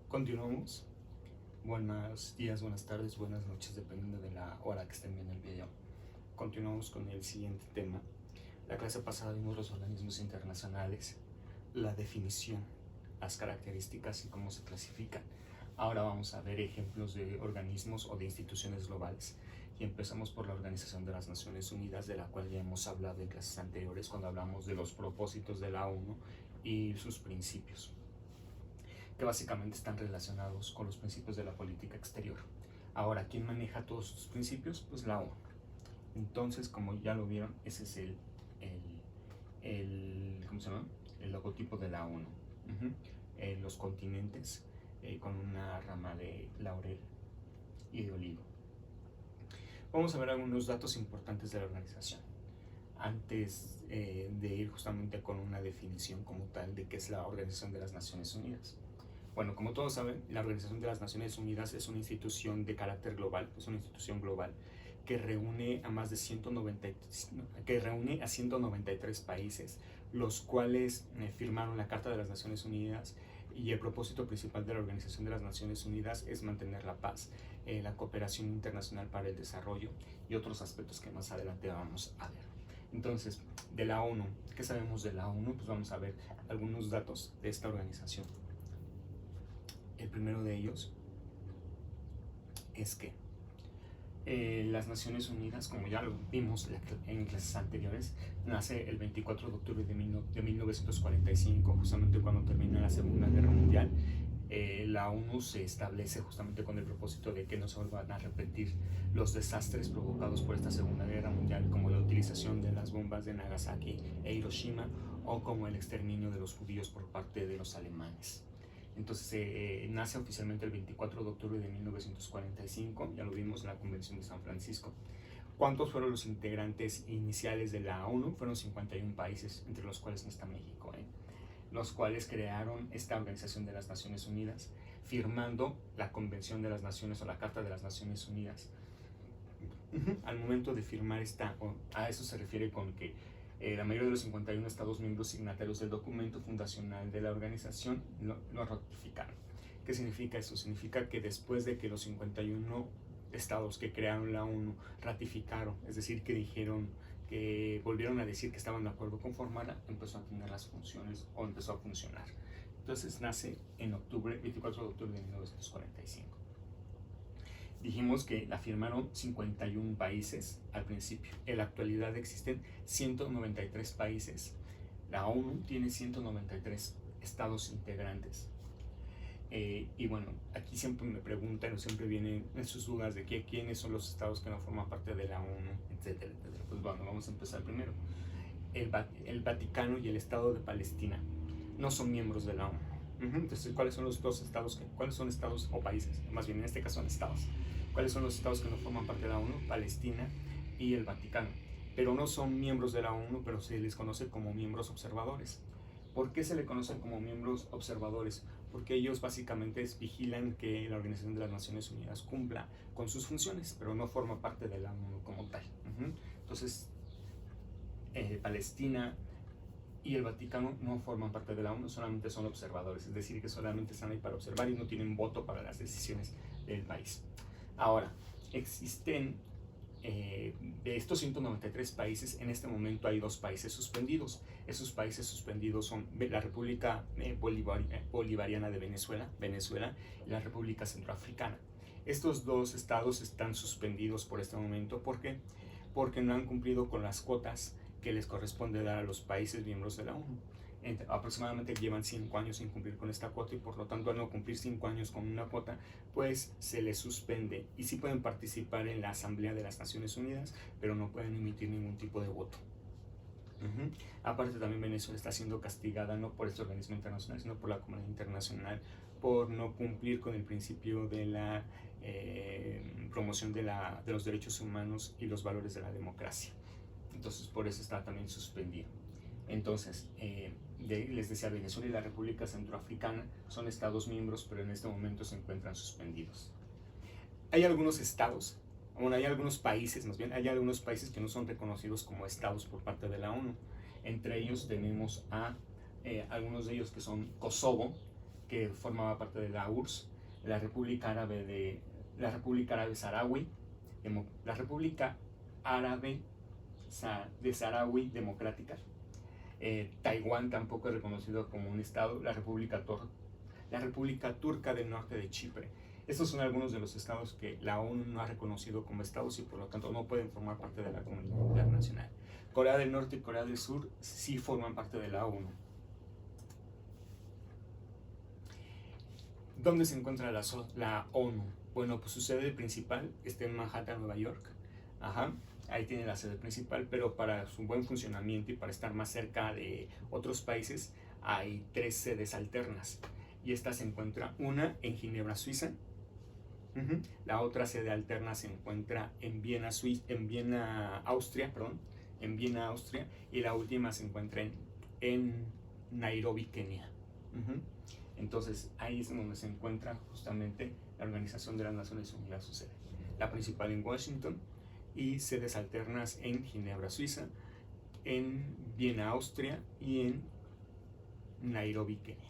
Continuamos. Buenos días, buenas tardes, buenas noches, dependiendo de la hora que estén viendo el video. Continuamos con el siguiente tema. La clase pasada vimos los organismos internacionales, la definición, las características y cómo se clasifican. Ahora vamos a ver ejemplos de organismos o de instituciones globales. Y empezamos por la Organización de las Naciones Unidas, de la cual ya hemos hablado en clases anteriores cuando hablamos de los propósitos de la ONU y sus principios, que básicamente están relacionados con los principios de la política exterior. Ahora, ¿quién maneja todos estos principios? Pues la ONU. Entonces, como ya lo vieron, ese es ¿cómo se llama? El logotipo de la ONU. Los continentes con una rama de laurel y de olivo. Vamos a ver algunos datos importantes de la organización antes de ir justamente con una definición como tal de qué es la Organización de las Naciones Unidas. Bueno, como todos saben, la Organización de las Naciones Unidas es una institución de carácter global, es una institución global que reúne a más de 193 países, los cuales firmaron la Carta de las Naciones Unidas, y el propósito principal de la Organización de las Naciones Unidas es mantener la paz, la cooperación internacional para el desarrollo y otros aspectos que más adelante vamos a ver. Entonces, de la ONU, ¿qué sabemos de la ONU? Pues vamos a ver algunos datos de esta organización. El primero de ellos es que las Naciones Unidas, como ya lo vimos en clases anteriores, nace el 24 de octubre de 1945, justamente cuando termina la Segunda Guerra Mundial. La ONU se establece justamente con el propósito de que no se vuelvan a repetir los desastres provocados por esta Segunda Guerra Mundial, como la utilización de las bombas de Nagasaki e Hiroshima, o como el exterminio de los judíos por parte de los alemanes. Entonces nace oficialmente el 24 de octubre de 1945, ya lo vimos en la Convención de San Francisco. ¿Cuántos fueron los integrantes iniciales de la ONU? Fueron 51 países, entre los cuales no está México, los cuales crearon esta Organización de las Naciones Unidas, firmando la Convención de las Naciones o la Carta de las Naciones Unidas. Al momento de firmar a eso se refiere con que la mayoría de los 51 Estados miembros signatarios del documento fundacional de la organización lo ratificaron. ¿Qué significa eso? Significa que después de que los 51 estados que crearon la ONU ratificaron, es decir, que dijeron, que volvieron a decir que estaban de acuerdo con formarla, empezó a tener las funciones o empezó a funcionar. Entonces nace en 24 de octubre de 1945. Dijimos que la firmaron 51 países al principio. En la actualidad existen 193 países. La ONU tiene 193 estados integrantes. Y bueno, aquí siempre me preguntan o siempre vienen en sus dudas de quiénes son los estados que no forman parte de la ONU, etcétera, etcétera. Pues bueno, vamos a empezar primero. El Vaticano y el Estado de Palestina no son miembros de la ONU. Entonces, ¿cuáles son los dos estados? ¿Cuáles son estados o países? Más bien, en este caso son estados. ¿Cuáles son los estados que no forman parte de la ONU? Palestina y el Vaticano. Pero no son miembros de la ONU, pero se les conoce como miembros observadores. ¿Por qué se les conocen como miembros observadores? Porque ellos básicamente vigilan que la Organización de las Naciones Unidas cumpla con sus funciones, pero no forma parte de la ONU como tal. Entonces, Palestina y el Vaticano no forman parte de la ONU, solamente son observadores, es decir, que solamente están ahí para observar y no tienen voto para las decisiones del país. Ahora, existen de estos 193 países, en este momento hay 2 países suspendidos. Esos países suspendidos son la República Bolivariana de Venezuela y la República Centroafricana. Estos 2 estados están suspendidos por este momento. ¿Por qué? Porque no han cumplido con las cuotas que les corresponde dar a los países miembros de la ONU. Aproximadamente llevan 5 años sin cumplir con esta cuota, y por lo tanto al no cumplir 5 años con una cuota, pues se les suspende, y sí pueden participar en la Asamblea de las Naciones Unidas, pero no pueden emitir ningún tipo de voto. Aparte, también Venezuela está siendo castigada no por este organismo internacional, sino por la comunidad internacional, por no cumplir con el principio de la promoción de los derechos humanos y los valores de la democracia. Entonces por eso está también suspendido. Entonces, les decía, Venezuela y la República Centroafricana son estados miembros, pero en este momento se encuentran suspendidos. Hay algunos estados, bueno, hay algunos países, más bien, hay algunos países que no son reconocidos como estados por parte de la ONU. Entre ellos tenemos a algunos de ellos que son Kosovo, que formaba parte de la URSS, la República Árabe Saharaui, la República Árabe de Saharaui Democrática. Taiwán tampoco es reconocido como un estado, la República Turca del Norte de Chipre. Estos son algunos de los estados que la ONU no ha reconocido como estados y por lo tanto no pueden formar parte de la comunidad internacional. Corea del Norte y Corea del Sur sí forman parte de la ONU. ¿Dónde se encuentra la ONU? Bueno, pues su sede principal está en Manhattan, Nueva York. Ajá. Ahí tiene la sede principal, pero para su buen funcionamiento y para estar más cerca de otros países hay 3 sedes alternas. Y esta se encuentra una en Ginebra, Suiza. La otra sede alterna se encuentra en Viena, Austria, y la última se encuentra en Nairobi, Kenia. Entonces ahí es donde se encuentra justamente la Organización de las Naciones Unidas, su sede. La principal en Washington y sedes alternas en Ginebra, Suiza, en Viena, Austria y en Nairobi, Kenia.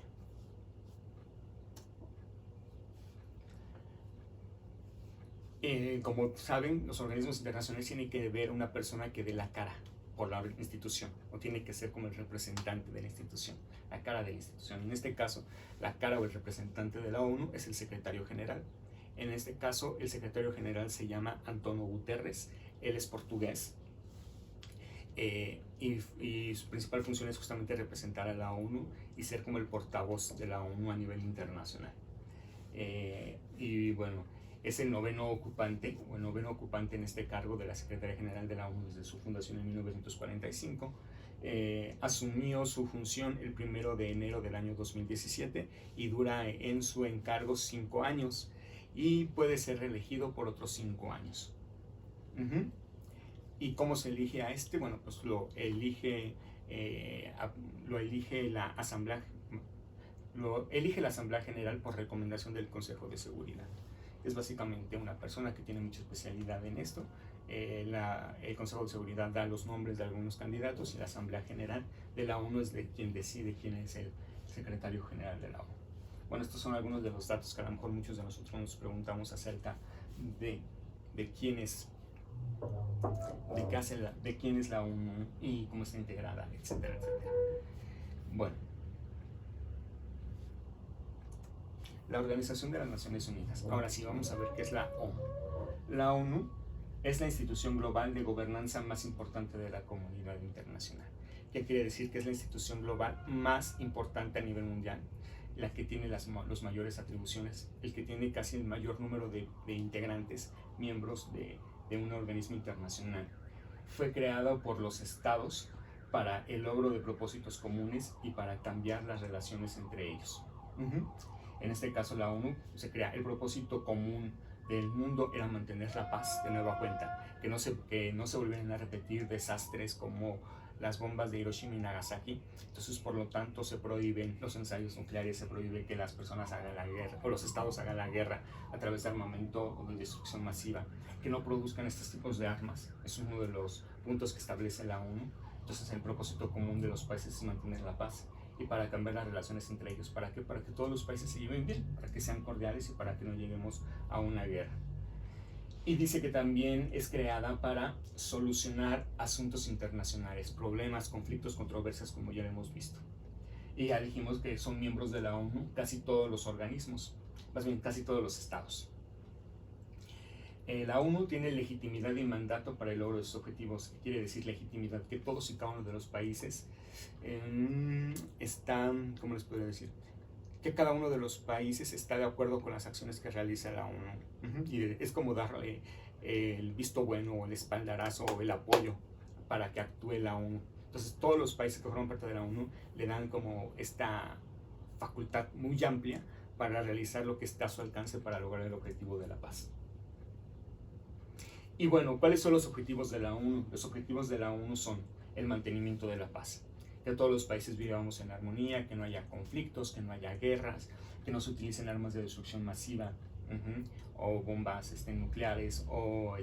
Como saben, los organismos internacionales tienen que ver una persona que dé la cara por la institución, o tiene que ser como el representante de la institución, la cara de la institución. En este caso, la cara o el representante de la ONU es el secretario general. En este caso, el secretario general se llama António Guterres, él es portugués, y su principal función es justamente representar a la ONU y ser como el portavoz de la ONU a nivel internacional. Y bueno, es el noveno ocupante en este cargo de la Secretaría General de la ONU desde su fundación en 1945. Asumió su función el 1 de enero del año 2017 y dura en su encargo 5 años y puede ser reelegido por otros 5 años. ¿Y cómo se elige a este? Bueno, pues lo elige la Asamblea General por recomendación del Consejo de Seguridad. Es básicamente una persona que tiene mucha especialidad en esto. El Consejo de Seguridad da los nombres de algunos candidatos y la Asamblea General de la ONU es quien decide quién es el secretario general de la ONU. Bueno, estos son algunos de los datos que a lo mejor muchos de nosotros nos preguntamos acerca de quién es, de quién es la ONU y cómo está integrada, etcétera, etcétera. Bueno, la Organización de las Naciones Unidas. Ahora sí, vamos a ver qué es la ONU. La ONU es la institución global de gobernanza más importante de la comunidad internacional. ¿Qué quiere decir? Que es la institución global más importante a nivel mundial, la que tiene las mayores atribuciones, el que tiene casi el mayor número de integrantes, miembros de un organismo internacional. Fue creado por los estados para el logro de propósitos comunes y para cambiar las relaciones entre ellos. En este caso, la ONU se crea. El propósito común del mundo era mantener la paz, de nueva cuenta, que no se volvieran a repetir desastres como las bombas de Hiroshima y Nagasaki. Entonces, por lo tanto, se prohíben los ensayos nucleares, se prohíbe que las personas hagan la guerra, o los estados hagan la guerra a través de armamento o de destrucción masiva, que no produzcan estos tipos de armas. Es uno de los puntos que establece la ONU. Entonces, el propósito común de los países es mantener la paz y para cambiar las relaciones entre ellos. ¿Para qué? Para que todos los países se lleven bien, para que sean cordiales y para que no lleguemos a una guerra. Y dice que también es creada para solucionar asuntos internacionales, problemas, conflictos, controversias, como ya hemos visto. Y ya dijimos que son miembros de la ONU casi todos los organismos, más bien casi todos los estados. La ONU tiene legitimidad y mandato para el logro de sus objetivos. ¿Qué quiere decir legitimidad? Que todos y cada uno de los países están, ¿cómo les puedo decir? Que cada uno de los países está de acuerdo con las acciones que realiza la ONU. Y es como darle el visto bueno o el espaldarazo o el apoyo para que actúe la ONU. Entonces todos los países que forman parte de la ONU le dan como esta facultad muy amplia para realizar lo que está a su alcance para lograr el objetivo de la paz. Y bueno, ¿cuáles son los objetivos de la ONU? Los objetivos de la ONU son el mantenimiento de la paz, que todos los países vivamos en armonía, que no haya conflictos, que no haya guerras, que no se utilicen armas de destrucción masiva, o bombas nucleares, o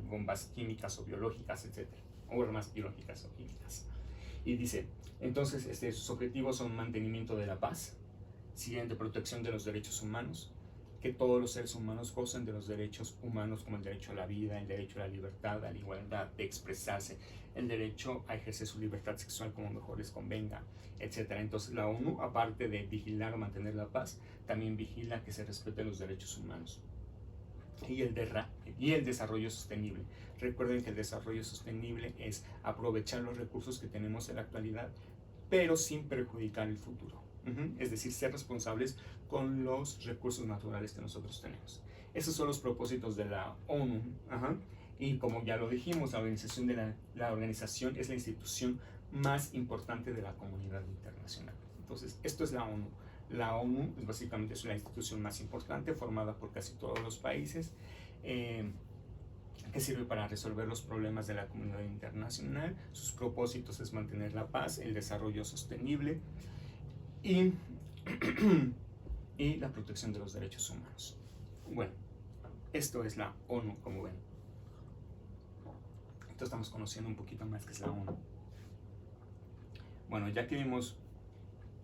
bombas químicas o biológicas, etc. O armas biológicas o químicas. Y dice, entonces sus objetivos son mantenimiento de la paz, Siguiente, protección de los derechos humanos, que todos los seres humanos gozan de los derechos humanos como el derecho a la vida, el derecho a la libertad, a la igualdad de expresarse, el derecho a ejercer su libertad sexual como mejor les convenga, etc. Entonces la ONU, aparte de vigilar o mantener la paz, también vigila que se respeten los derechos humanos y el desarrollo sostenible. Recuerden que el desarrollo sostenible es aprovechar los recursos que tenemos en la actualidad, pero sin perjudicar el futuro. Es decir, ser responsables con los recursos naturales que nosotros tenemos. Esos son los propósitos de la ONU. Y como ya lo dijimos, la organización es la institución más importante de la comunidad internacional. Entonces, esto es la ONU. La ONU es básicamente la institución más importante, formada por casi todos los países, que sirve para resolver los problemas de la comunidad internacional. Sus propósitos es mantener la paz, el desarrollo sostenible y, y la protección de los derechos humanos. Bueno, esto es la ONU, como ven. Entonces estamos conociendo un poquito más qué es la ONU. Bueno, ya que vimos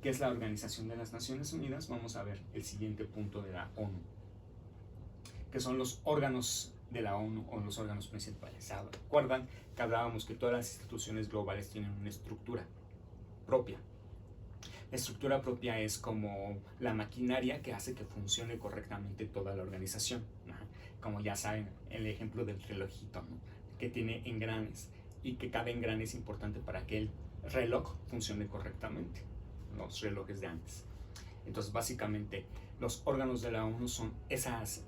qué es la Organización de las Naciones Unidas, vamos a ver el siguiente punto de la ONU, que son los órganos de la ONU o los órganos principales. Recuerdan que hablábamos que todas las instituciones globales tienen una estructura propia. La estructura propia es como la maquinaria que hace que funcione correctamente toda la organización. Como ya saben, el ejemplo del relojito, ¿no? Que tiene engranes y que cada engrane es importante para que el reloj funcione correctamente, los relojes de antes. Entonces, básicamente, los órganos de la ONU son esas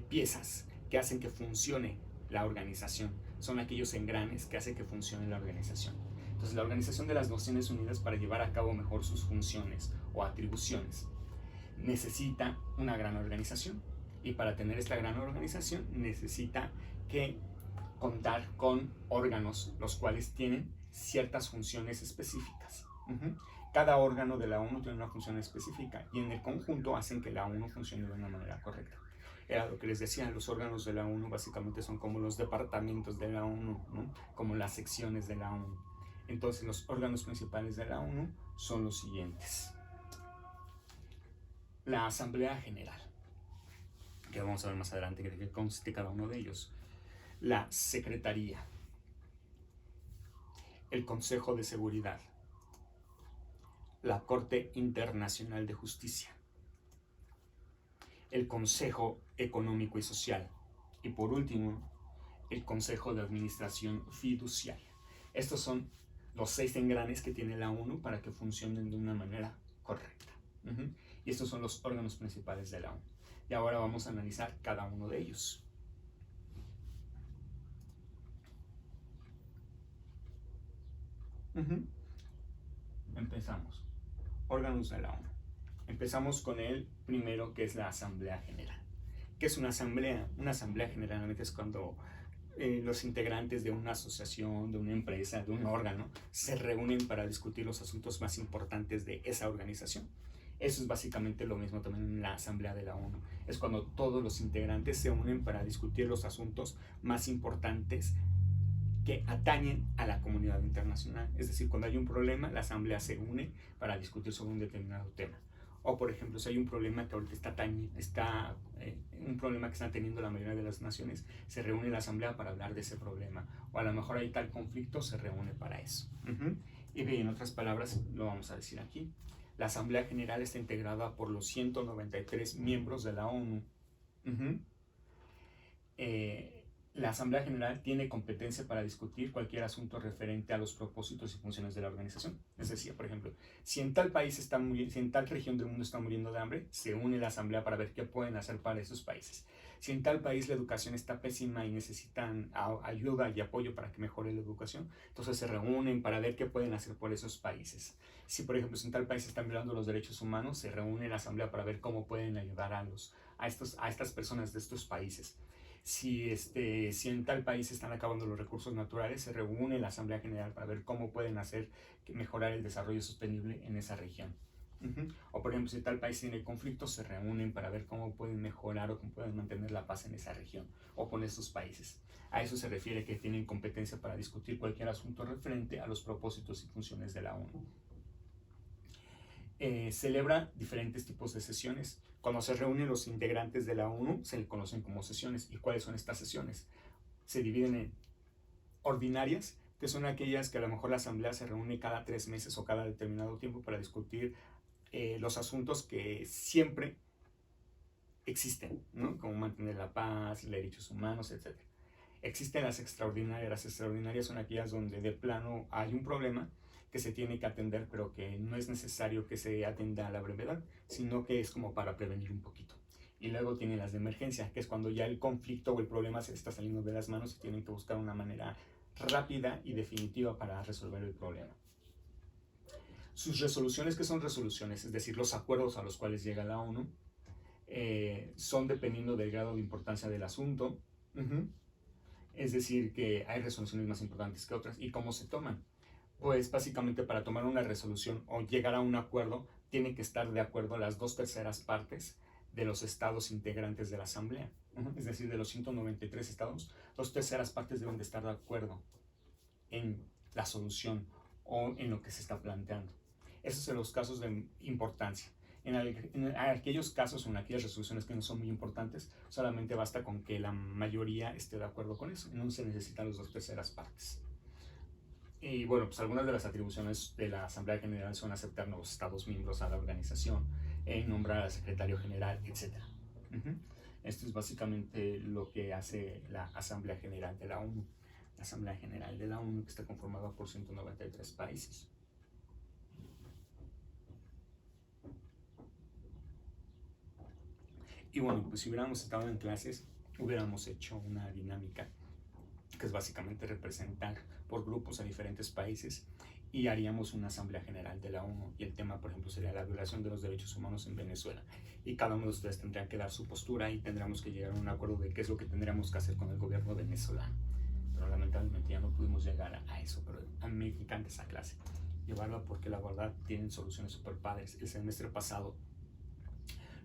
piezas que hacen que funcione la organización. Son aquellos engranes que hacen que funcione la organización. Entonces, la Organización de las Naciones Unidas, para llevar a cabo mejor sus funciones o atribuciones, necesita una gran organización. Y para tener esta gran organización necesita que contar con órganos, los cuales tienen ciertas funciones específicas. Cada órgano de la ONU tiene una función específica y en el conjunto hacen que la ONU funcione de una manera correcta. Era lo que les decía, los órganos de la ONU básicamente son como los departamentos de la ONU, ¿no? Como las secciones de la ONU. Entonces, los órganos principales de la ONU son los siguientes. La Asamblea General, que vamos a ver más adelante de qué consiste cada uno de ellos. La Secretaría, el Consejo de Seguridad, la Corte Internacional de Justicia, el Consejo Económico y Social y por último, el Consejo de Administración Fiduciaria. Estos son los 6 engranes que tiene la ONU para que funcionen de una manera correcta. Y estos son los órganos principales de la ONU. Y ahora vamos a analizar cada uno de ellos. Empezamos. Órganos de la ONU. Empezamos con el primero, que es la Asamblea General. ¿Qué es una asamblea? Una asamblea generalmente es cuando los integrantes de una asociación, de una empresa, de un órgano, se reúnen para discutir los asuntos más importantes de esa organización. Eso es básicamente lo mismo también en la Asamblea de la ONU. Es cuando todos los integrantes se unen para discutir los asuntos más importantes que atañen a la comunidad internacional. Es decir, cuando hay un problema, la Asamblea se une para discutir sobre un determinado tema. O, por ejemplo, si hay un problema que ahorita un problema que están teniendo la mayoría de las naciones, se reúne la Asamblea para hablar de ese problema. O a lo mejor hay tal conflicto, se reúne para eso. Y bien, en otras palabras, lo vamos a decir aquí. La Asamblea General está integrada por los 193 miembros de la ONU. La Asamblea General tiene competencia para discutir cualquier asunto referente a los propósitos y funciones de la organización. Es decir, por ejemplo, si en tal región del mundo está muriendo de hambre, se une la Asamblea para ver qué pueden hacer para esos países. Si en tal país la educación está pésima y necesitan ayuda y apoyo para que mejore la educación, entonces se reúnen para ver qué pueden hacer por esos países. Si, por ejemplo, en tal país están violando los derechos humanos, se reúne la Asamblea para ver cómo pueden ayudar a estas personas de estos países. Si en tal país están acabando los recursos naturales, se reúne la Asamblea General para ver cómo pueden hacer mejorar el desarrollo sostenible en esa región. O por ejemplo, si tal país tiene conflictos, se reúnen para ver cómo pueden mejorar o cómo pueden mantener la paz en esa región o con esos países. A eso se refiere que tienen competencia para discutir cualquier asunto referente a los propósitos y funciones de la ONU. celebra diferentes tipos de sesiones. Cuando se reúnen los integrantes de la ONU, se le conocen como sesiones. ¿Y cuáles son estas sesiones? Se dividen en ordinarias, que son aquellas que a lo mejor la asamblea se reúne cada 3 meses o cada determinado tiempo para discutir los asuntos que siempre existen, ¿no? Como mantener la paz, los derechos humanos, etc. Existen las extraordinarias. Las extraordinarias son aquellas donde de plano hay un problema que se tiene que atender, pero que no es necesario que se atienda a la brevedad, sino que es como para prevenir un poquito. Y luego tienen las de emergencia, que es cuando ya el conflicto o el problema se está saliendo de las manos y tienen que buscar una manera rápida y definitiva para resolver el problema. Sus resoluciones, ¿qué son resoluciones? Es decir, los acuerdos a los cuales llega la ONU, son dependiendo del grado de importancia del asunto. Es decir, que hay resoluciones más importantes que otras. ¿Y cómo se toman? Pues básicamente para tomar una resolución o llegar a un acuerdo, tienen que estar de acuerdo las 2/3 partes de los estados integrantes de la Asamblea. Es decir, de los 193 estados, 2/3 partes deben de estar de acuerdo en la solución o en lo que se está planteando. Esos son los casos de importancia. En aquellos casos o en aquellas resoluciones que no son muy importantes, solamente basta con que la mayoría esté de acuerdo con eso. No se necesitan las 2/3 partes. Y bueno, pues algunas de las atribuciones de la Asamblea General son aceptar nuevos estados miembros a la organización, nombrar al secretario general, etc. Esto es básicamente lo que hace la Asamblea General de la ONU. La Asamblea General de la ONU, que está conformada por 193 países. Y bueno, pues si hubiéramos estado en clases, hubiéramos hecho una dinámica, que es básicamente representar por grupos a diferentes países y haríamos una asamblea general de la ONU y el tema, por ejemplo, sería la violación de los derechos humanos en Venezuela y cada uno de ustedes tendría que dar su postura y tendríamos que llegar a un acuerdo de qué es lo que tendríamos que hacer con el gobierno venezolano. Pero lamentablemente ya no pudimos llegar a eso, pero a mí me encanta esa clase, llevarla porque la verdad tienen soluciones súper padres. El semestre pasado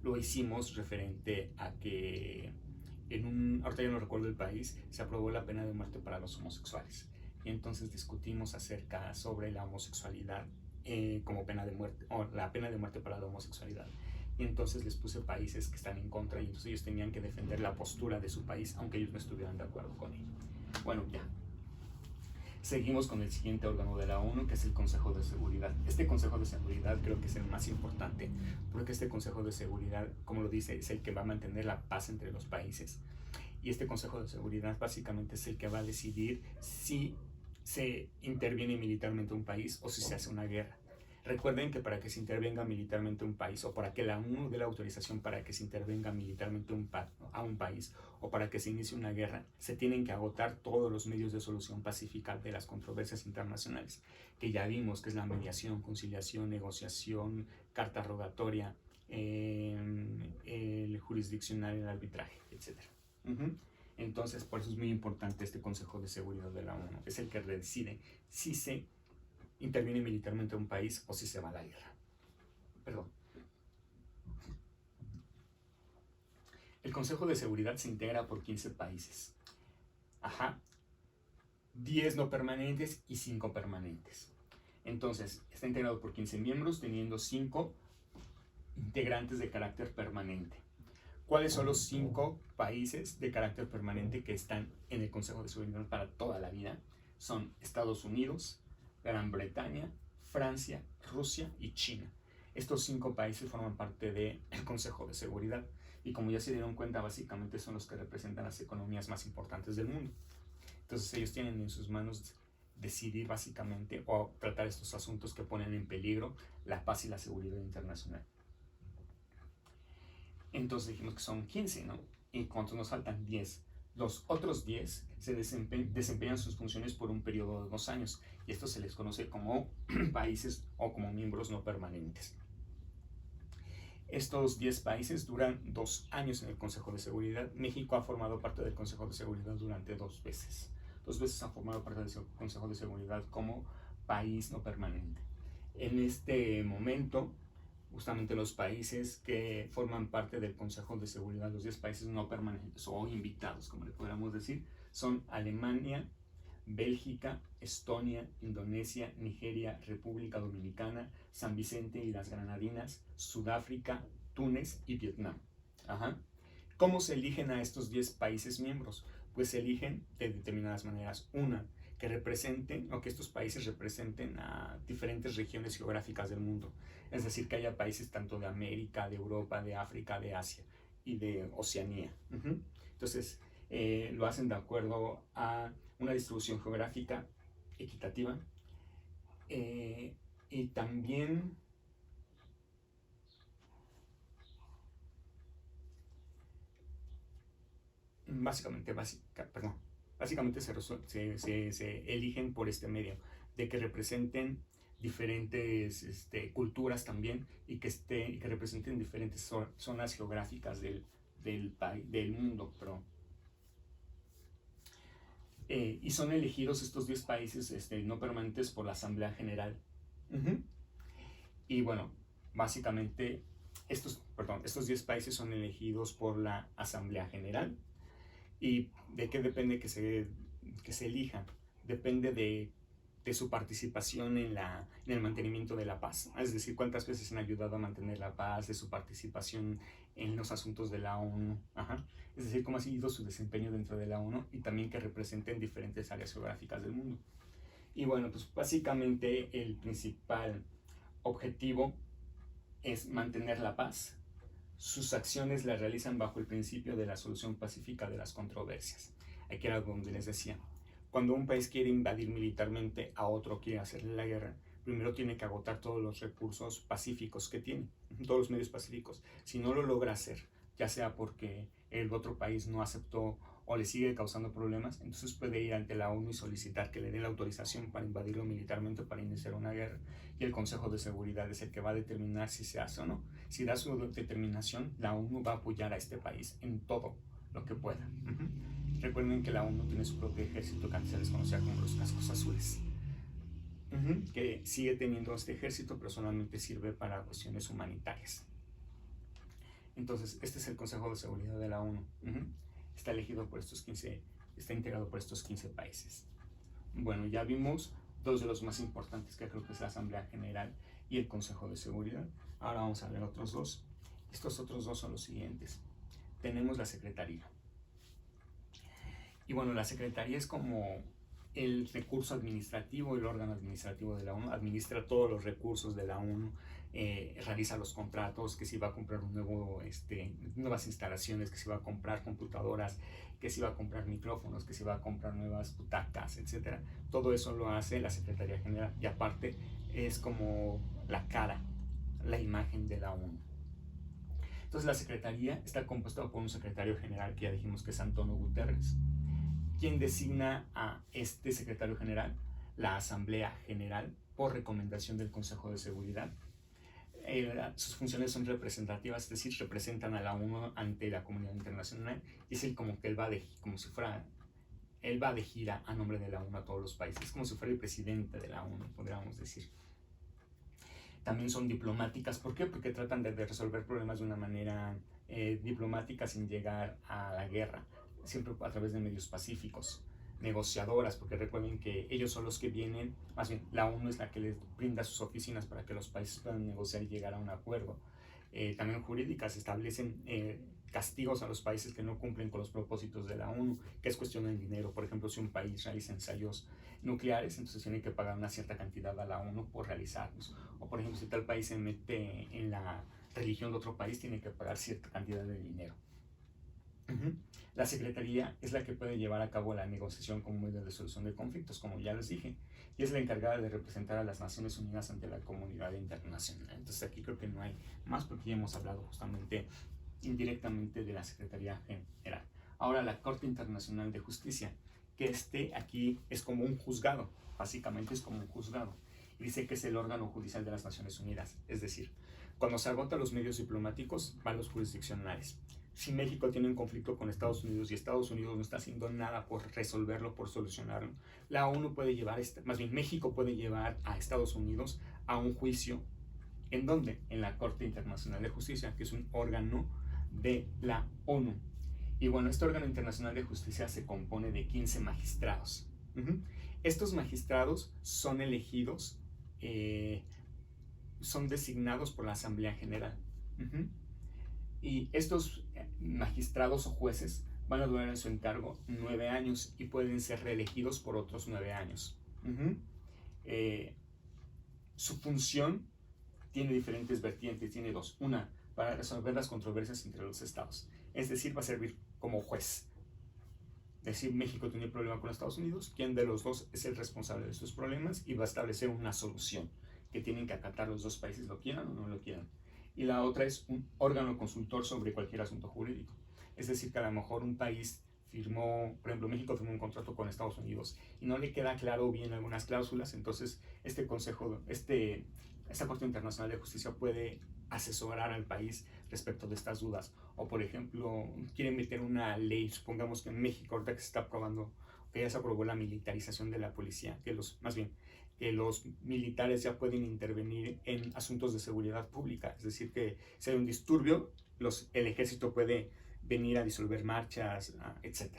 lo hicimos referente a que ahorita ya no recuerdo el país, se aprobó la pena de muerte para los homosexuales. Y entonces discutimos acerca sobre la homosexualidad como pena de muerte, o la pena de muerte para la homosexualidad. Y entonces les puse países que están en contra y entonces ellos tenían que defender la postura de su país, aunque ellos no estuvieran de acuerdo con ello. Bueno, ya. Seguimos con el siguiente órgano de la ONU, que es el Consejo de Seguridad. Este Consejo de Seguridad creo que es el más importante, porque este Consejo de Seguridad, como lo dice, es el que va a mantener la paz entre los países. Y este Consejo de Seguridad básicamente es el que va a decidir si se interviene militarmente un país o si se hace una guerra. Recuerden que para que se intervenga militarmente un país o para que la ONU dé la autorización para que se intervenga militarmente a un país o para que se inicie una guerra, se tienen que agotar todos los medios de solución pacífica de las controversias internacionales, que ya vimos que es la mediación, conciliación, negociación, carta rogatoria, el jurisdiccional, el arbitraje, etc. Entonces, por eso es muy importante este Consejo de Seguridad de la ONU. Es el que decide si se interviene militarmente un país o si se va a la guerra. Perdón. El Consejo de Seguridad se integra por 15 países. 10 no permanentes y 5 permanentes. Entonces, está integrado por 15 miembros, teniendo 5 integrantes de carácter permanente. ¿Cuáles son los 5 países de carácter permanente que están en el Consejo de Seguridad para toda la vida? Son Estados Unidos, Gran Bretaña, Francia, Rusia y China. Estos 5 países forman parte del Consejo de Seguridad y como ya se dieron cuenta, básicamente son los que representan las economías más importantes del mundo. Entonces ellos tienen en sus manos decidir básicamente o tratar estos asuntos que ponen en peligro la paz y la seguridad internacional. Entonces dijimos que son 15, ¿no? ¿Y cuántos nos faltan? 10. Los otros 10 se desempeñan sus funciones por un periodo de 2 años y esto se les conoce como países o como miembros no permanentes. Estos 10 países duran 2 años en el Consejo de Seguridad. México ha formado parte del Consejo de Seguridad durante 2 veces. 2 veces han formado parte del Consejo de Seguridad como país no permanente. En este momento, justamente los países que forman parte del Consejo de Seguridad, los 10 países no permanentes o invitados, como le podríamos decir, son Alemania, Bélgica, Estonia, Indonesia, Nigeria, República Dominicana, San Vicente y las Granadinas, Sudáfrica, Túnez y Vietnam. Ajá. ¿Cómo se eligen a estos 10 países miembros? Pues se eligen de determinadas maneras. Una, que representen o que estos países representen a diferentes regiones geográficas del mundo. Es decir, que haya países tanto de América, de Europa, de África, de Asia y de Oceanía. Entonces, lo hacen de acuerdo a una distribución geográfica equitativa y también básicamente se eligen por este medio, de que representen diferentes culturas también y que representen diferentes zonas geográficas del mundo. Y son elegidos estos 10 países no permanentes por la Asamblea General. Y bueno, básicamente estos 10 países son elegidos por la Asamblea General. ¿Y de qué depende que se elijan? Depende de su participación en el mantenimiento de la paz. Es decir, cuántas veces han ayudado a mantener la paz, de su participación en los asuntos de la ONU. Es decir, cómo ha sido su desempeño dentro de la ONU y también que representen diferentes áreas geográficas del mundo. Y bueno, pues básicamente el principal objetivo es mantener la paz. Sus acciones las realizan bajo el principio de la solución pacífica de las controversias. Aquí era donde les decía, cuando un país quiere invadir militarmente a otro, quiere hacerle la guerra, primero tiene que agotar todos los recursos pacíficos que tiene, todos los medios pacíficos. Si no lo logra hacer, ya sea porque el otro país no aceptó o le sigue causando problemas, entonces puede ir ante la ONU y solicitar que le den la autorización para invadirlo militarmente o para iniciar una guerra, y el Consejo de Seguridad es el que va a determinar si se hace o no. Si da su determinación, la ONU va a apoyar a este país en todo lo que pueda. Recuerden que la ONU tiene su propio ejército que antes se les conocía como los cascos azules, que sigue teniendo este ejército, pero solamente sirve para cuestiones humanitarias. Entonces, este es el Consejo de Seguridad de la ONU. Está elegido por está integrado por estos 15 países. Bueno, ya vimos dos de los más importantes, que creo que es la Asamblea General y el Consejo de Seguridad. Ahora vamos a ver otros dos. Estos otros dos son los siguientes. Tenemos la Secretaría. Y bueno, la Secretaría es como el recurso administrativo, el órgano administrativo de la ONU, administra todos los recursos de la ONU, realiza los contratos, que si va a comprar nuevas instalaciones, que si va a comprar computadoras, que si va a comprar micrófonos, que si va a comprar nuevas butacas, etc. Todo eso lo hace la Secretaría General, y aparte es como la cara, la imagen de la ONU. Entonces la Secretaría está compuesta por un secretario general, que ya dijimos que es Antonio Guterres. ¿Quién designa a este secretario general? La Asamblea General, por recomendación del Consejo de Seguridad. Sus funciones son representativas, es decir, representan a la ONU ante la comunidad internacional, y es como que él va de gira a nombre de la ONU a todos los países, como si fuera el presidente de la ONU, podríamos decir. También son diplomáticas. ¿Por qué? Porque tratan de resolver problemas de una manera diplomática, sin llegar a la guerra, siempre a través de medios pacíficos. Negociadoras, porque recuerden que ellos son los que vienen, más bien la ONU es la que les brinda sus oficinas para que los países puedan negociar y llegar a un acuerdo. También jurídicas, establecen castigos a los países que no cumplen con los propósitos de la ONU, que es cuestión del dinero. Por ejemplo, si un país realiza ensayos nucleares, entonces tiene que pagar una cierta cantidad a la ONU por realizarlos. O por ejemplo, si tal país se mete en la religión de otro país, tiene que pagar cierta cantidad de dinero. La Secretaría es la que puede llevar a cabo la negociación como medio de solución de conflictos, como ya les dije, y es la encargada de representar a las Naciones Unidas ante la comunidad internacional. Entonces aquí creo que no hay más, porque ya hemos hablado justamente indirectamente de la Secretaría General. Ahora, la Corte Internacional de Justicia, que aquí es como un juzgado, básicamente es como un juzgado, y dice que es el órgano judicial de las Naciones Unidas. Es decir, cuando se agotan los medios diplomáticos, van los jurisdiccionales. Si México tiene un conflicto con Estados Unidos y Estados Unidos no está haciendo nada por resolverlo, por solucionarlo, la ONU puede llevar, más bien México puede llevar a Estados Unidos a un juicio. ¿En dónde? En la Corte Internacional de Justicia, que es un órgano de la ONU. Y bueno, este órgano internacional de justicia se compone de 15 magistrados. Ujú. Estos magistrados son elegidos, son designados por la Asamblea General. Ujú. Y estos magistrados o jueces van a durar en su encargo 9 años y pueden ser reelegidos por otros 9 años. Ujú. Su función tiene diferentes vertientes, tiene dos. Una, para resolver las controversias entre los estados. Es decir, va a servir como juez. Es decir, México tiene un problema con Estados Unidos, ¿quién de los dos es el responsable de sus problemas? Y va a establecer una solución que tienen que acatar los dos países, lo quieran o no lo quieran. Y la otra es un órgano consultor sobre cualquier asunto jurídico. Es decir, que a lo mejor un país firmó, por ejemplo, México firmó un contrato con Estados Unidos y no le queda claro bien algunas cláusulas, entonces esta Corte Internacional de Justicia puede asesorar al país respecto de estas dudas. O por ejemplo, quieren meter una ley, supongamos que en México, ahorita que se está aprobando, que ya se aprobó la militarización de la policía, que los militares ya pueden intervenir en asuntos de seguridad pública, es decir, que si hay un disturbio, el ejército puede venir a disolver marchas, etc.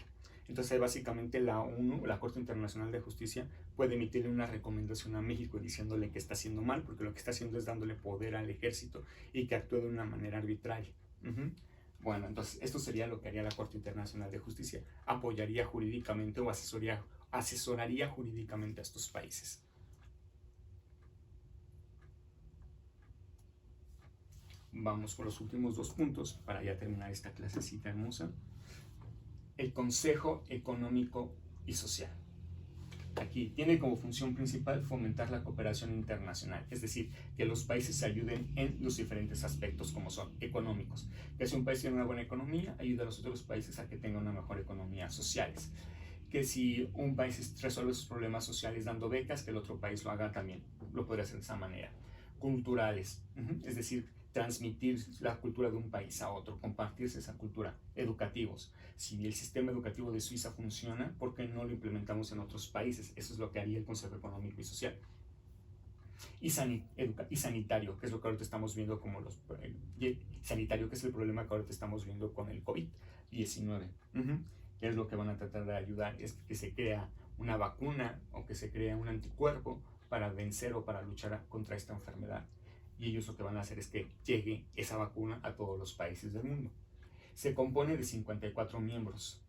Entonces, básicamente la ONU, la Corte Internacional de Justicia, puede emitirle una recomendación a México diciéndole que está haciendo mal, porque lo que está haciendo es dándole poder al ejército y que actúe de una manera arbitraria. Bueno, entonces esto sería lo que haría la Corte Internacional de Justicia. Apoyaría jurídicamente o asesoraría jurídicamente a estos países. Vamos con los últimos 2 puntos para ya terminar esta clasecita hermosa. El Consejo Económico y Social. Aquí tiene como función principal fomentar la cooperación internacional, es decir, que los países se ayuden en los diferentes aspectos como son económicos. Que si un país tiene una buena economía, ayuda a los otros países a que tengan una mejor economía, sociales. Que si un país resuelve sus problemas sociales dando becas, que el otro país lo haga también, lo podría hacer de esa manera. Culturales, es decir, transmitir la cultura de un país a otro, compartirse esa cultura. Educativos, si el sistema educativo de Suiza funciona, ¿por qué no lo implementamos en otros países? Eso es lo que haría el Consejo Económico y Social. Y sanitario, que es lo que ahorita estamos viendo como sanitario, que es el problema que ahorita estamos viendo con el COVID-19. Que es lo que van a tratar de ayudar, es que se crea una vacuna o que se crea un anticuerpo para vencer o para luchar contra esta enfermedad. Y ellos lo que van a hacer es que llegue esa vacuna a todos los países del mundo. Se compone de 54 miembros,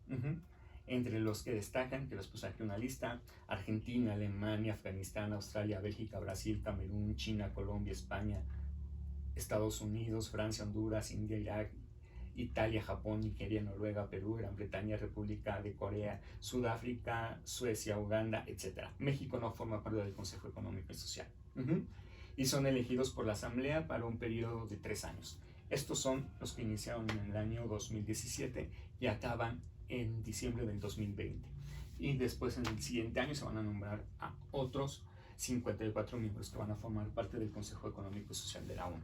entre los que destacan, que les puse aquí una lista: Argentina, Alemania, Afganistán, Australia, Bélgica, Brasil, Camerún, China, Colombia, España, Estados Unidos, Francia, Honduras, India, Irak, Italia, Japón, Nigeria, Noruega, Perú, Gran Bretaña, República de Corea, Sudáfrica, Suecia, Uganda, etc. México no forma parte del Consejo Económico y Social. Y son elegidos por la Asamblea para un periodo de 3 años. Estos son los que iniciaron en el año 2017 y acaban en diciembre del 2020. Y después en el siguiente año se van a nombrar a otros 54 miembros que van a formar parte del Consejo Económico y Social de la ONU.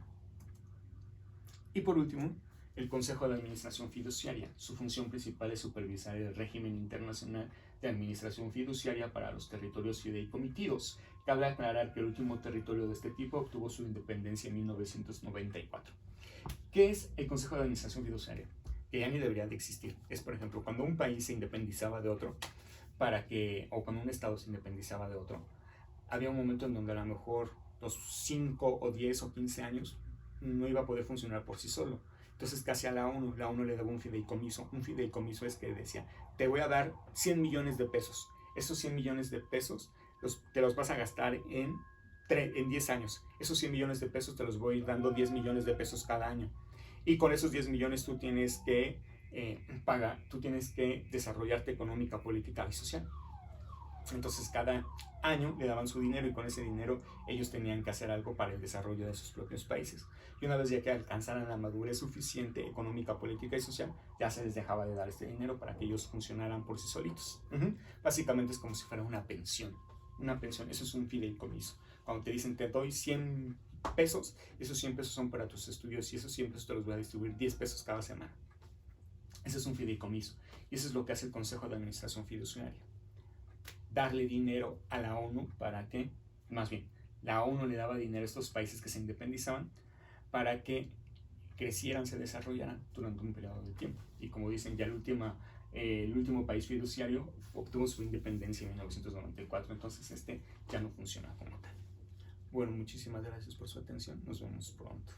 Y por último, el Consejo de Administración Fiduciaria. Su función principal es supervisar el régimen internacional de administración fiduciaria para los territorios fideicomitidos. Cabe aclarar que el último territorio de este tipo obtuvo su independencia en 1994. ¿Qué es el Consejo de Administración Fiduciaria? Que ya ni debería de existir. Es, por ejemplo, cuando un país se independizaba de otro, o cuando un estado se independizaba de otro, había un momento en donde a lo mejor los 5 o 10 o 15 años no iba a poder funcionar por sí solo. Entonces casi a la ONU le daba un fideicomiso. Un fideicomiso es que decía, te voy a dar 100 millones de pesos. Esos 100 millones de pesos te los vas a gastar en 10 años. Esos 100 millones de pesos te los voy a ir dando 10 millones de pesos cada año. Y con esos 10 millones tú tienes que tú tienes que desarrollarte económica, política y social. Entonces cada año le daban su dinero y con ese dinero ellos tenían que hacer algo para el desarrollo de sus propios países. Y una vez ya que alcanzaran la madurez suficiente económica, política y social, ya se les dejaba de dar este dinero para que ellos funcionaran por sí solitos. Básicamente es como si fuera una pensión. Una pensión, eso es un fideicomiso. Cuando te dicen te doy 100 pesos, esos 100 pesos son para tus estudios y esos 100 pesos te los voy a distribuir 10 pesos cada semana. Ese es un fideicomiso. Y eso es lo que hace el Consejo de Administración Fiduciaria. Darle dinero a la ONU para que, más bien, la ONU le daba dinero a estos países que se independizaban para que crecieran, se desarrollaran durante un periodo de tiempo. Y como dicen, ya la última el último país fiduciario obtuvo su independencia en 1994, entonces ya no funciona como tal. Bueno, muchísimas gracias por su atención, nos vemos pronto.